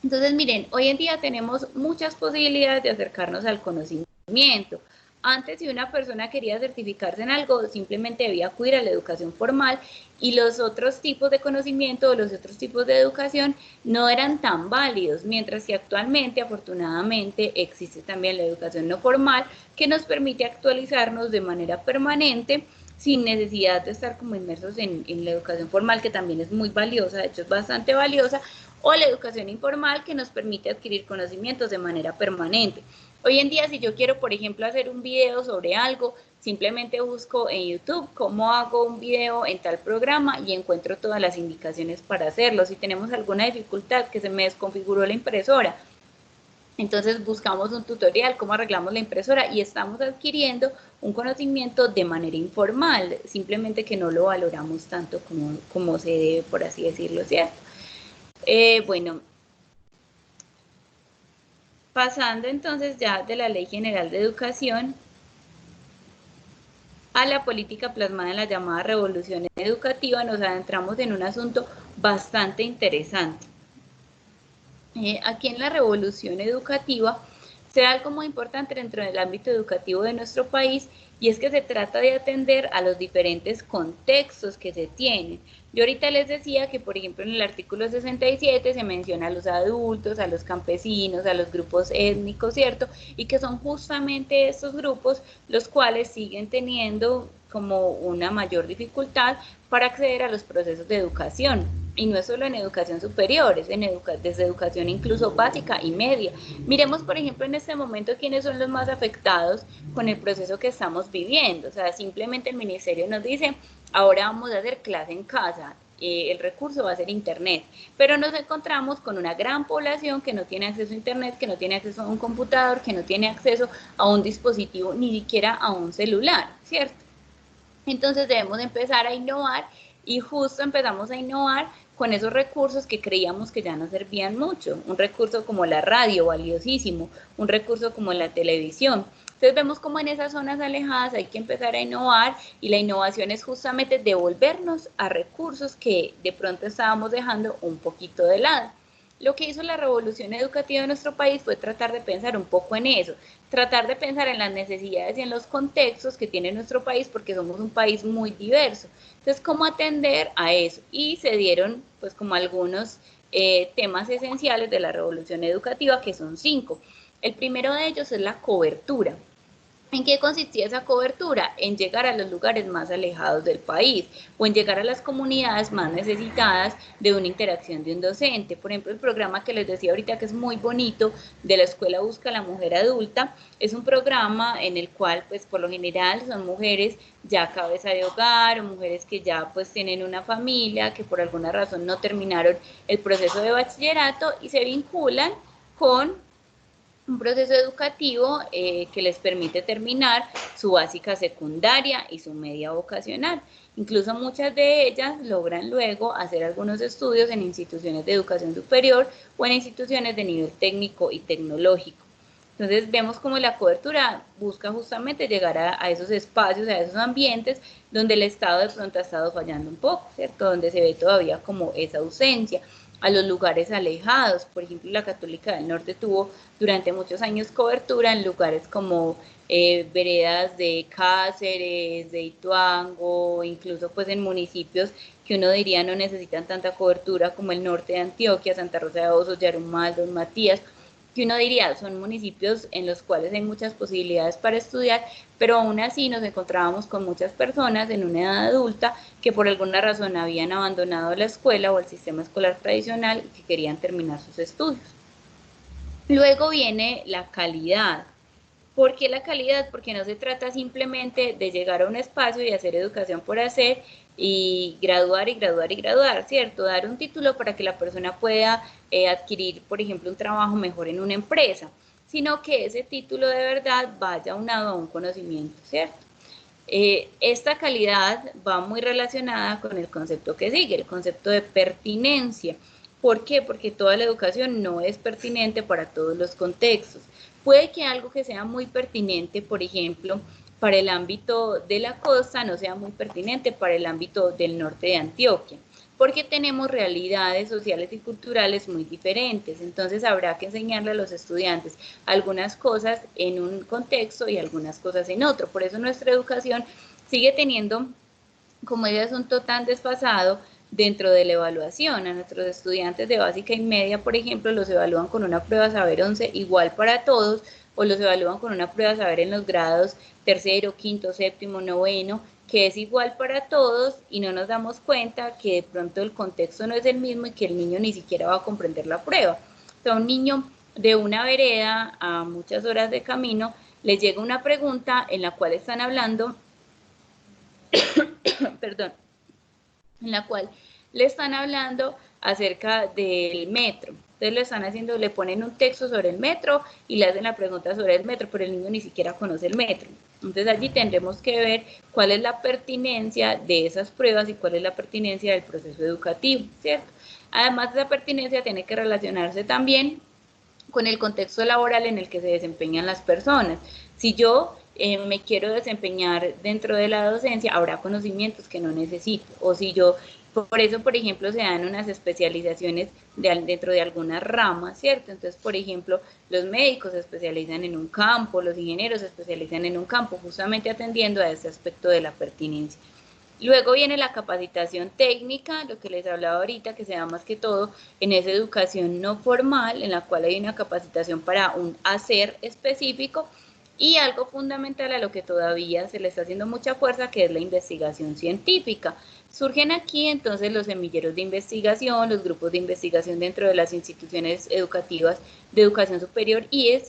Entonces miren, hoy en día tenemos muchas posibilidades de acercarnos al conocimiento. Antes, si una persona quería certificarse en algo, simplemente debía acudir a la educación formal y los otros tipos de conocimiento o los otros tipos de educación no eran tan válidos, mientras que actualmente, afortunadamente, existe también la educación no formal que nos permite actualizarnos de manera permanente sin necesidad de estar como inmersos en la educación formal, que también es muy valiosa, de hecho es bastante valiosa, o la educación informal que nos permite adquirir conocimientos de manera permanente. Hoy en día, si yo quiero, por ejemplo, hacer un video sobre algo, simplemente busco en YouTube cómo hago un video en tal programa y encuentro todas las indicaciones para hacerlo. Si tenemos alguna dificultad, que se me desconfiguró la impresora, entonces buscamos un tutorial, cómo arreglamos la impresora y estamos adquiriendo un conocimiento de manera informal, simplemente que no lo valoramos tanto como se debe, por así decirlo, ¿cierto? Bueno, pasando entonces ya de la Ley General de Educación a la política plasmada en la llamada revolución educativa, nos adentramos en un asunto bastante interesante. Aquí en la revolución educativa se da algo muy importante dentro del ámbito educativo de nuestro país, y es que se trata de atender a los diferentes contextos que se tienen. Yo ahorita les decía que, por ejemplo, en el artículo 67 se menciona a los adultos, a los campesinos, a los grupos étnicos, ¿cierto? Y que son justamente estos grupos los cuales siguen teniendo como una mayor dificultad para acceder a los procesos de educación. Y no es solo en educación superior, es desde educación incluso básica y media. Miremos, por ejemplo, en este momento quiénes son los más afectados con el proceso que estamos viviendo. O sea, simplemente el ministerio nos dice, ahora vamos a hacer clase en casa, el recurso va a ser internet, pero nos encontramos con una gran población que no tiene acceso a internet, que no tiene acceso a un computador, que no tiene acceso a un dispositivo, ni siquiera a un celular, ¿cierto? Entonces debemos empezar a innovar, y justo empezamos a innovar con esos recursos que creíamos que ya no servían mucho. Un recurso como la radio, valiosísimo, un recurso como la televisión. Entonces vemos como en esas zonas alejadas hay que empezar a innovar, y la innovación es justamente devolvernos a recursos que de pronto estábamos dejando un poquito de lado. Lo que hizo la revolución educativa de nuestro país fue tratar de pensar un poco en eso, tratar de pensar en las necesidades y en los contextos que tiene nuestro país, porque somos un país muy diverso. Entonces, ¿cómo atender a eso? Y se dieron pues como algunos temas esenciales de la revolución educativa, que son 5. El primero de ellos es la cobertura. ¿En qué consistía esa cobertura? En llegar a los lugares más alejados del país, o en llegar a las comunidades más necesitadas de una interacción de un docente. Por ejemplo, el programa que les decía ahorita, que es muy bonito, de la Escuela Busca la Mujer Adulta, es un programa en el cual, pues por lo general son mujeres ya cabeza de hogar, o mujeres que ya pues tienen una familia, que por alguna razón no terminaron el proceso de bachillerato y se vinculan con un proceso educativo que les permite terminar su básica secundaria y su media vocacional. Incluso muchas de ellas logran luego hacer algunos estudios en instituciones de educación superior o en instituciones de nivel técnico y tecnológico. Entonces vemos como la cobertura busca justamente llegar a esos espacios, a esos ambientes donde el Estado de pronto ha estado fallando un poco, ¿cierto? Donde se ve todavía como esa ausencia, a los lugares alejados. Por ejemplo, la Católica del Norte tuvo durante muchos años cobertura en lugares como veredas de Cáceres, de Ituango, incluso pues en municipios que uno diría no necesitan tanta cobertura, como el norte de Antioquia, Santa Rosa de Osos, Yarumal, Don Matías, que uno diría son municipios en los cuales hay muchas posibilidades para estudiar, pero aún así nos encontrábamos con muchas personas en una edad adulta que por alguna razón habían abandonado la escuela o el sistema escolar tradicional y que querían terminar sus estudios. Luego viene la calidad. ¿Por qué la calidad? Porque no se trata simplemente de llegar a un espacio y hacer educación por hacer y graduar y graduar y graduar, ¿cierto? Dar un título para que la persona pueda adquirir, por ejemplo, un trabajo mejor en una empresa, sino que ese título de verdad vaya unado a un conocimiento, ¿cierto? Esta calidad va muy relacionada con el concepto que sigue, el concepto de pertinencia. ¿Por qué? Porque toda la educación no es pertinente para todos los contextos. Puede que algo que sea muy pertinente, por ejemplo, para el ámbito de la costa, no sea muy pertinente para el ámbito del norte de Antioquia, porque tenemos realidades sociales y culturales muy diferentes. Entonces habrá que enseñarle a los estudiantes algunas cosas en un contexto y algunas cosas en otro. Por eso nuestra educación sigue teniendo como ese asunto tan desfasado dentro de la evaluación. A nuestros estudiantes de básica y media, por ejemplo, los evalúan con una prueba saber 11 igual para todos, o los evalúan con una prueba saber en los grados tercero, quinto, séptimo, noveno, que es igual para todos, y no nos damos cuenta que de pronto el contexto no es el mismo y que el niño ni siquiera va a comprender la prueba. O sea, un niño de una vereda a muchas horas de camino, le llega una pregunta en la cual están hablando perdón, en la cual le están hablando acerca del metro. Entonces le están haciendo, le ponen un texto sobre el metro y le hacen la pregunta sobre el metro, pero el niño ni siquiera conoce el metro. Entonces allí tendremos que ver cuál es la pertinencia de esas pruebas y cuál es la pertinencia del proceso educativo, ¿cierto? Además, esa pertinencia tiene que relacionarse también con el contexto laboral en el que se desempeñan las personas. Si yo me quiero desempeñar dentro de la docencia, habrá conocimientos que no necesito, o si yo Por eso, por ejemplo, se dan unas especializaciones dentro de algunas ramas, ¿cierto? Entonces, por ejemplo, los médicos se especializan en un campo, los ingenieros se especializan en un campo, justamente atendiendo a ese aspecto de la pertinencia. Luego viene la capacitación técnica, lo que les hablaba ahorita, que se da más que todo en esa educación no formal, en la cual hay una capacitación para un hacer específico, y algo fundamental a lo que todavía se le está haciendo mucha fuerza, que es la investigación científica. Surgen aquí entonces los semilleros de investigación, los grupos de investigación dentro de las instituciones educativas de educación superior, y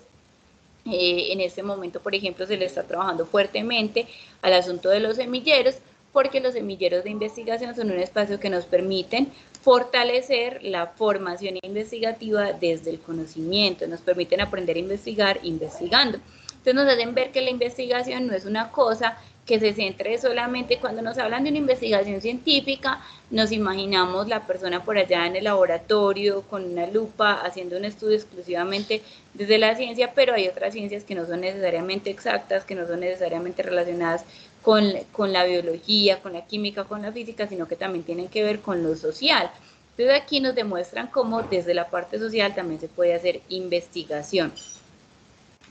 en este momento, por ejemplo, se le está trabajando fuertemente al asunto de los semilleros, porque los semilleros de investigación son un espacio que nos permiten fortalecer la formación investigativa desde el conocimiento, nos permiten aprender a investigar investigando. Entonces nos hacen ver que la investigación no es una cosa que se centre solamente, cuando nos hablan de una investigación científica, nos imaginamos la persona por allá en el laboratorio con una lupa haciendo un estudio exclusivamente desde la ciencia, pero hay otras ciencias que no son necesariamente exactas, que no son necesariamente relacionadas con la biología, con la química, con la física, sino que también tienen que ver con lo social. Entonces aquí nos demuestran cómo desde la parte social también se puede hacer investigación.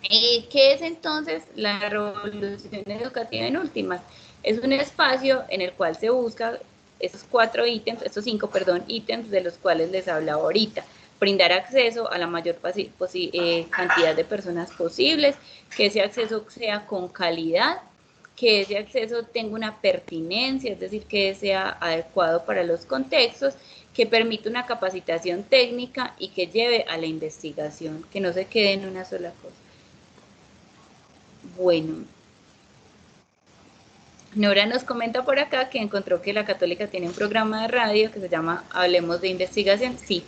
¿Qué es entonces la revolución educativa en últimas? Es un espacio en el cual se busca estos cinco ítems de los cuales les hablaba ahorita. Brindar acceso a la mayor cantidad de personas posibles, que ese acceso sea con calidad, que ese acceso tenga una pertinencia, es decir, que sea adecuado para los contextos, que permita una capacitación técnica y que lleve a la investigación, que no se quede en una sola cosa. Bueno, Nora nos comenta por acá que encontró que la Católica tiene un programa de radio que se llama Hablemos de Investigación. Sí,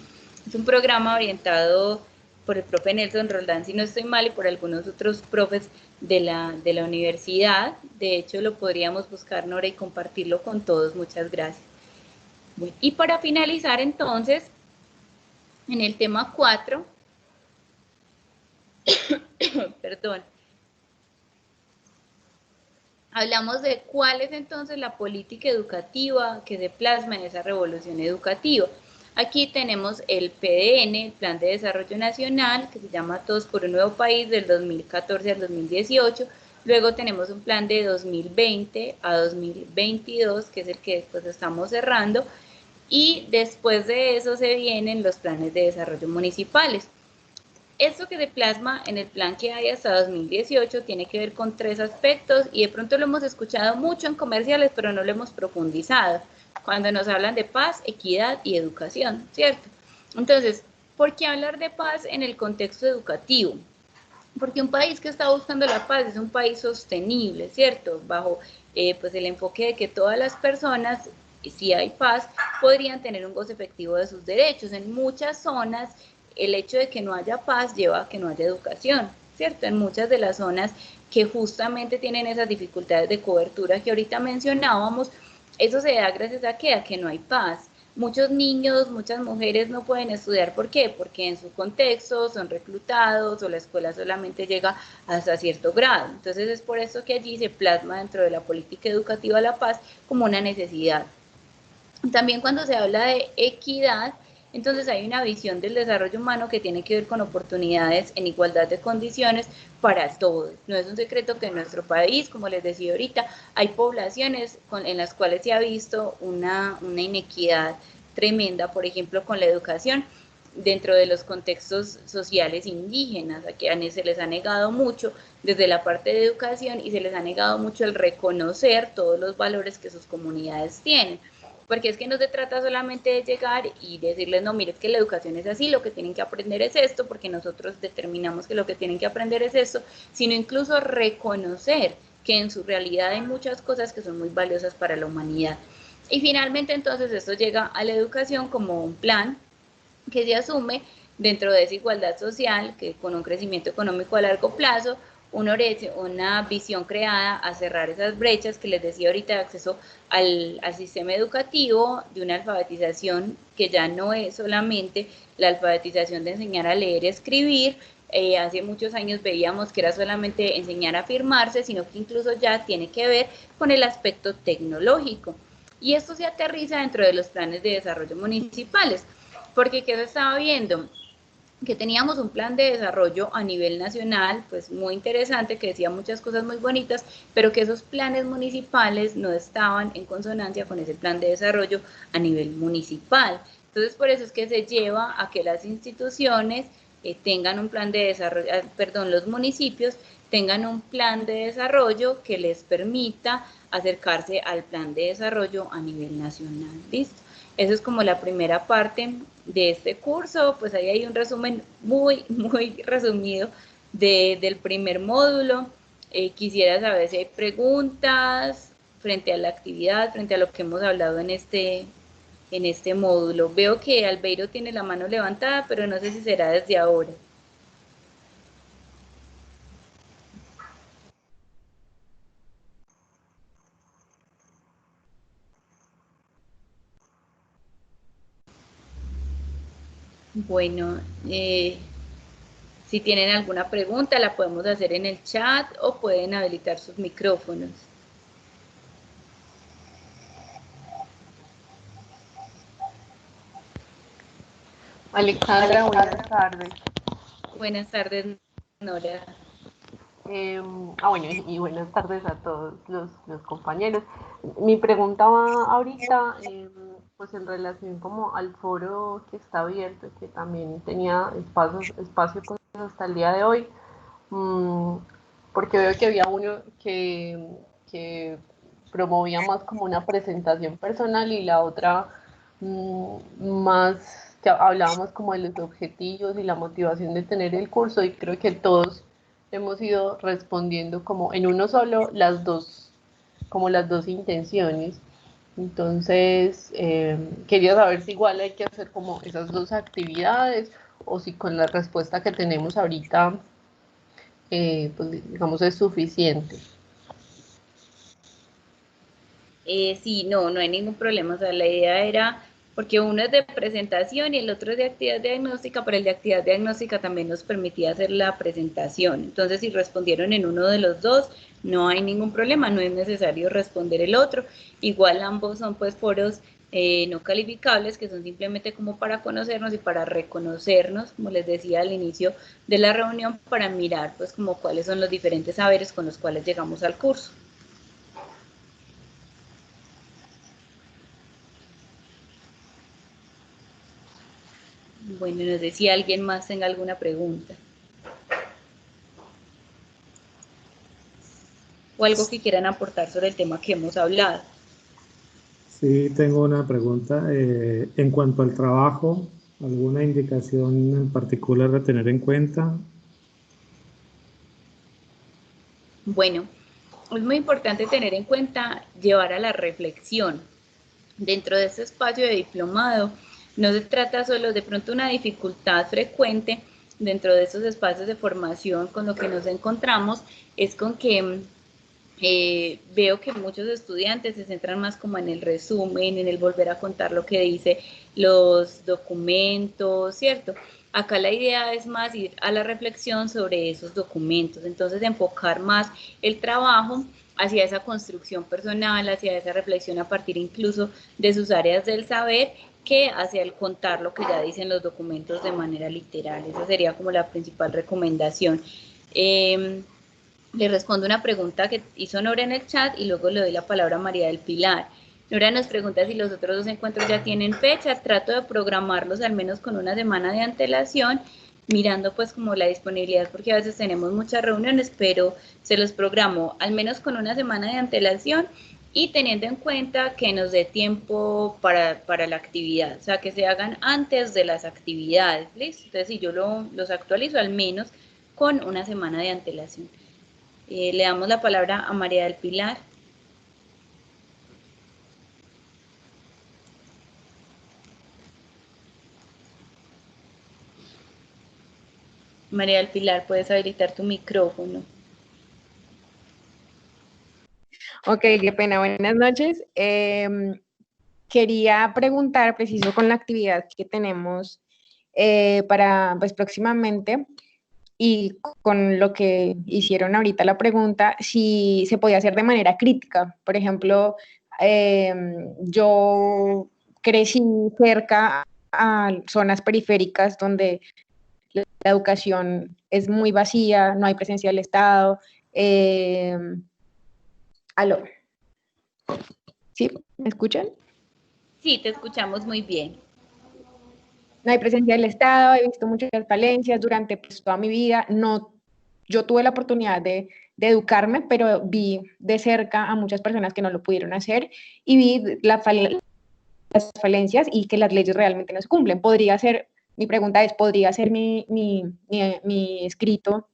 es un programa orientado por el profe Nelson Roldán, si no estoy mal, y por algunos otros profes de la universidad. De hecho, lo podríamos buscar, Nora, y compartirlo con todos. Muchas gracias. Bueno, y para finalizar, entonces, en el tema 4, perdón, hablamos de cuál es entonces la política educativa que se plasma en esa revolución educativa. Aquí tenemos el PDN, el Plan de Desarrollo Nacional, que se llama Todos por un Nuevo País, del 2014 al 2018. Luego tenemos un plan de 2020 a 2022, que es el que pues estamos cerrando. Y después de eso se vienen los planes de desarrollo municipales. Esto que se plasma en el plan que hay hasta 2018 tiene que ver con 3 aspectos, y de pronto lo hemos escuchado mucho en comerciales, pero no lo hemos profundizado, cuando nos hablan de paz, equidad y educación, ¿cierto? Entonces, ¿por qué hablar de paz en el contexto educativo? Porque un país que está buscando la paz es un país sostenible, ¿cierto? Bajo pues el enfoque de que todas las personas, si hay paz, podrían tener un goce efectivo de sus derechos. En muchas zonas, el hecho de que no haya paz lleva a que no haya educación, ¿cierto? En muchas de las zonas que justamente tienen esas dificultades de cobertura que ahorita mencionábamos, eso se da gracias a ¿qué? A que no hay paz. Muchos niños, muchas mujeres no pueden estudiar. ¿Por qué? Porque en su contexto son reclutados o la escuela solamente llega hasta cierto grado. Entonces es por eso que allí se plasma dentro de la política educativa la paz como una necesidad. También cuando se habla de equidad, entonces hay una visión del desarrollo humano que tiene que ver con oportunidades en igualdad de condiciones para todos. No es un secreto que en nuestro país, como les decía ahorita, hay poblaciones en las cuales se ha visto una inequidad tremenda, por ejemplo, con la educación dentro de los contextos sociales indígenas, a quienes se les ha negado mucho desde la parte de educación y se les ha negado mucho el reconocer todos los valores que sus comunidades tienen. Porque es que no se trata solamente de llegar y decirles, no, mire, es que la educación es así, lo que tienen que aprender es esto, porque nosotros determinamos que lo que tienen que aprender es esto, sino incluso reconocer que en su realidad hay muchas cosas que son muy valiosas para la humanidad. Y finalmente, entonces, esto llega a la educación como un plan que se asume dentro de esa igualdad social, que con un crecimiento económico a largo plazo, una visión creada a cerrar esas brechas que les decía ahorita de acceso al sistema educativo, de una alfabetización que ya no es solamente la alfabetización de enseñar a leer y escribir. Hace muchos años veíamos que era solamente enseñar a firmarse, sino que incluso ya tiene que ver con el aspecto tecnológico. Y esto se aterriza dentro de los planes de desarrollo municipales, porque ¿qué se estaba viendo? Que teníamos un plan de desarrollo a nivel nacional, pues muy interesante, que decía muchas cosas muy bonitas, pero que esos planes municipales no estaban en consonancia con ese plan de desarrollo a nivel municipal. Entonces, por eso es que se lleva a que las instituciones tengan un plan de desarrollo, perdón, los municipios tengan un plan de desarrollo que les permita acercarse al plan de desarrollo a nivel nacional. ¿Listo? Eso es como la primera parte de este curso, pues ahí hay un resumen muy resumido del primer módulo. Quisiera saber si hay preguntas frente a la actividad, frente a lo que hemos hablado en este módulo. Veo que Albeiro tiene la mano levantada, pero no sé si será desde ahora. Bueno, si tienen alguna pregunta la podemos hacer en el chat o pueden habilitar sus micrófonos. Alexandra, buenas tardes. Buenas tardes, Nora. Bueno, y buenas tardes a todos los compañeros. Mi pregunta va ahorita, pues en relación como al foro que está abierto, que también tenía espacio pues, hasta el día de hoy, porque veo que había uno que promovía más como una presentación personal y la otra más que hablábamos como de los objetivos y la motivación de tener el curso y creo que todos hemos ido respondiendo como en uno solo como las dos intenciones. Entonces, quería saber si igual hay que hacer como esas dos actividades o si con la respuesta que tenemos ahorita, pues digamos, es suficiente. Sí, no hay ningún problema. O sea, la idea era, porque uno es de presentación y el otro es de actividad diagnóstica, pero el de actividad diagnóstica también nos permitía hacer la presentación. Entonces, si respondieron en uno de los dos, no hay ningún problema, no es necesario responder el otro. Igual ambos son pues foros no calificables, que son simplemente como para conocernos y para reconocernos, como les decía al inicio de la reunión, para mirar pues como cuáles son los diferentes saberes con los cuales llegamos al curso. Bueno, no sé si alguien más tenga alguna pregunta. O algo que quieran aportar sobre el tema que hemos hablado. Sí, tengo una pregunta. En cuanto al trabajo, ¿alguna indicación en particular a tener en cuenta? Bueno, es muy importante tener en cuenta llevar a la reflexión. Dentro de este espacio de diplomado, no se trata solo de pronto una dificultad frecuente dentro de estos espacios de formación con lo que nos encontramos, es con que veo que muchos estudiantes se centran más como en el resumen, en el volver a contar lo que dice los documentos, ¿cierto? Acá la idea es más ir a la reflexión sobre esos documentos, entonces enfocar más el trabajo hacia esa construcción personal, hacia esa reflexión a partir incluso de sus áreas del saber, que hacia el contar lo que ya dicen los documentos de manera literal. Esa sería como la principal recomendación. Le respondo una pregunta que hizo Nora en el chat y luego le doy la palabra a María del Pilar. Nora nos pregunta si los otros dos encuentros ya tienen fecha. Trato de programarlos al menos con una semana de antelación, mirando pues como la disponibilidad, porque a veces tenemos muchas reuniones, pero se los programo al menos con una semana de antelación y teniendo en cuenta que nos dé tiempo para la actividad, o sea, que se hagan antes de las actividades, ¿listo? Entonces, si yo los actualizo al menos con una semana de antelación. Le damos la palabra a María del Pilar. María del Pilar, puedes habilitar tu micrófono. Ok, qué pena. Buenas noches. Quería preguntar, preciso con la actividad que tenemos para pues, próximamente y con lo que hicieron ahorita la pregunta, si se podía hacer de manera crítica. Por ejemplo, Yo crecí cerca a zonas periféricas donde la educación es muy vacía, no hay presencia del Estado. ¿Aló? ¿Sí? ¿Me escuchan? Sí, te escuchamos muy bien. No hay presencia del Estado, he visto muchas falencias durante pues, toda mi vida. No, yo tuve la oportunidad de educarme, pero vi de cerca a muchas personas que no lo pudieron hacer y vi las falencias y que las leyes realmente no se cumplen. Mi pregunta es, ¿podría ser mi escrito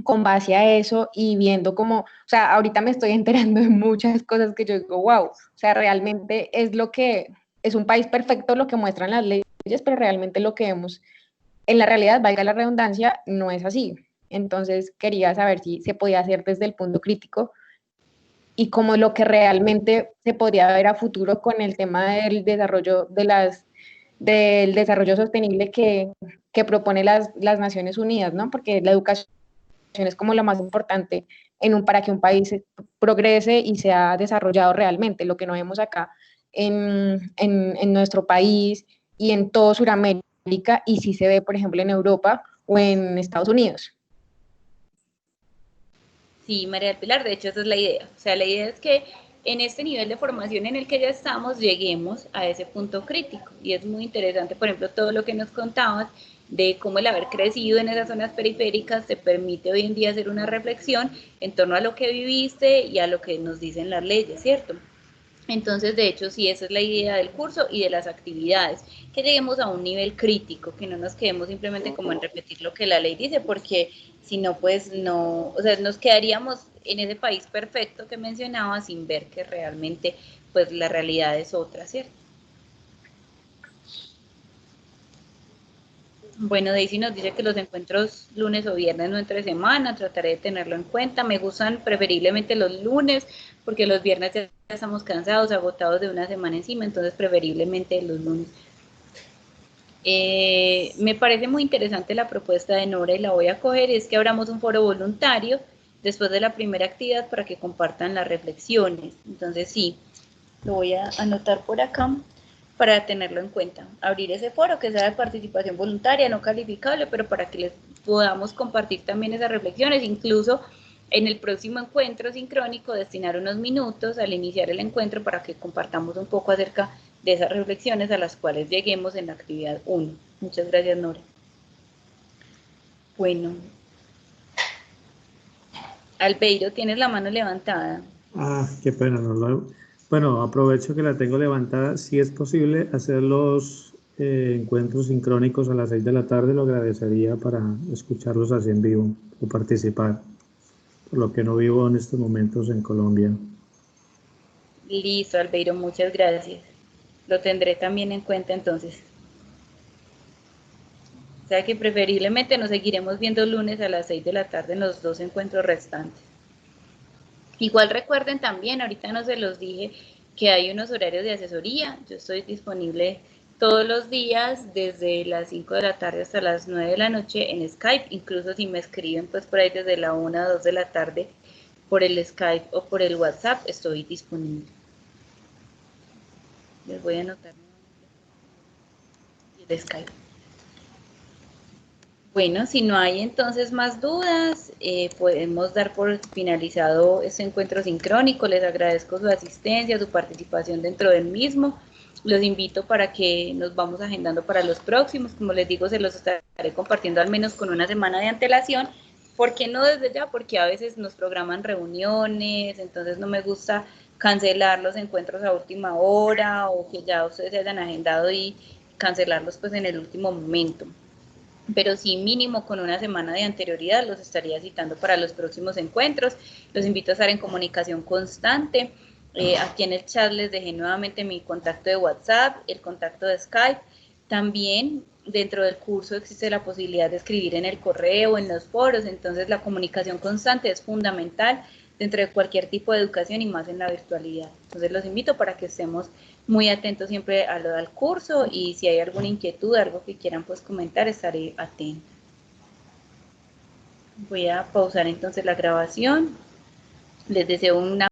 con base a eso y viendo cómo, o sea, ahorita me estoy enterando de muchas cosas que yo digo, wow, o sea, realmente es lo que, es un país perfecto lo que muestran las leyes, pero realmente lo que vemos en la realidad, valga la redundancia, no es así. Entonces quería saber si se podía hacer desde el punto crítico y como lo que realmente se podría ver a futuro con el tema del desarrollo del desarrollo sostenible que propone las Naciones Unidas, ¿no? Porque la educación es como lo más importante para que un país progrese y sea desarrollado realmente, lo que no vemos acá en nuestro país y en todo Sudamérica, y sí se ve, por ejemplo, en Europa o en Estados Unidos. Sí, María del Pilar, de hecho esa es la idea. O sea, la idea es que en este nivel de formación en el que ya estamos, lleguemos a ese punto crítico. Y es muy interesante, por ejemplo, todo lo que nos contabas de cómo el haber crecido en esas zonas periféricas te permite hoy en día hacer una reflexión en torno a lo que viviste y a lo que nos dicen las leyes, ¿cierto? Entonces, de hecho, sí, esa es la idea del curso y de las actividades, que lleguemos a un nivel crítico, que no nos quedemos simplemente como en repetir lo que la ley dice, porque si no, pues no, o sea, nos quedaríamos en ese país perfecto que mencionaba sin ver que realmente, pues la realidad es otra, ¿cierto? Bueno, Daisy nos dice que los encuentros lunes o viernes, no entre semana, trataré de tenerlo en cuenta. Me gustan preferiblemente los lunes, porque los viernes ya estamos cansados, agotados de una semana encima, entonces preferiblemente los lunes. Me parece muy interesante la propuesta de Nora y la voy a coger, es que abramos un foro voluntario después de la primera actividad para que compartan las reflexiones. Entonces sí, lo voy a anotar por acá para tenerlo en cuenta. Abrir ese foro que sea de participación voluntaria, no calificable, pero para que les podamos compartir también esas reflexiones, incluso en el próximo encuentro sincrónico destinar unos minutos al iniciar el encuentro para que compartamos un poco acerca de esas reflexiones a las cuales lleguemos en la actividad 1. Muchas gracias, Nora. Bueno, Albeiro, tienes la mano levantada. Ah, qué pena, Bueno, aprovecho que la tengo levantada. Si es posible hacer los encuentros sincrónicos a las 6 de la tarde, lo agradecería para escucharlos así en vivo o participar, por lo que no vivo en estos momentos en Colombia. Listo, Albeiro, muchas gracias. Lo tendré también en cuenta entonces. O sea que preferiblemente nos seguiremos viendo lunes a las 6 de la tarde en los 2 encuentros restantes. Igual recuerden también, ahorita no se los dije, que hay unos horarios de asesoría. Yo estoy disponible todos los días desde las 5 de la tarde hasta las 9 de la noche en Skype. Incluso si me escriben pues por ahí desde la 1 o 2 de la tarde por el Skype o por el WhatsApp, estoy disponible. Les voy a anotar el Skype. Bueno, si no hay entonces más dudas, podemos dar por finalizado este encuentro sincrónico. Les agradezco su asistencia, su participación dentro del mismo. Los invito para que nos vamos agendando para los próximos. Como les digo, se los estaré compartiendo al menos con una semana de antelación. ¿Por qué no desde ya? Porque a veces nos programan reuniones, entonces no me gusta cancelar los encuentros a última hora o que ya ustedes se hayan agendado y cancelarlos pues en el último momento. Pero sí mínimo con una semana de anterioridad los estaría citando para los próximos encuentros. Los invito a estar en comunicación constante. Aquí en el chat les dejé nuevamente mi contacto de WhatsApp, el contacto de Skype. También dentro del curso existe la posibilidad de escribir en el correo, en los foros, entonces la comunicación constante es fundamental dentro de cualquier tipo de educación y más en la virtualidad. Entonces los invito para que estemos muy atentos siempre a lo del curso y si hay alguna inquietud, algo que quieran pues comentar, estaré atenta. Voy a pausar entonces la grabación. Les deseo una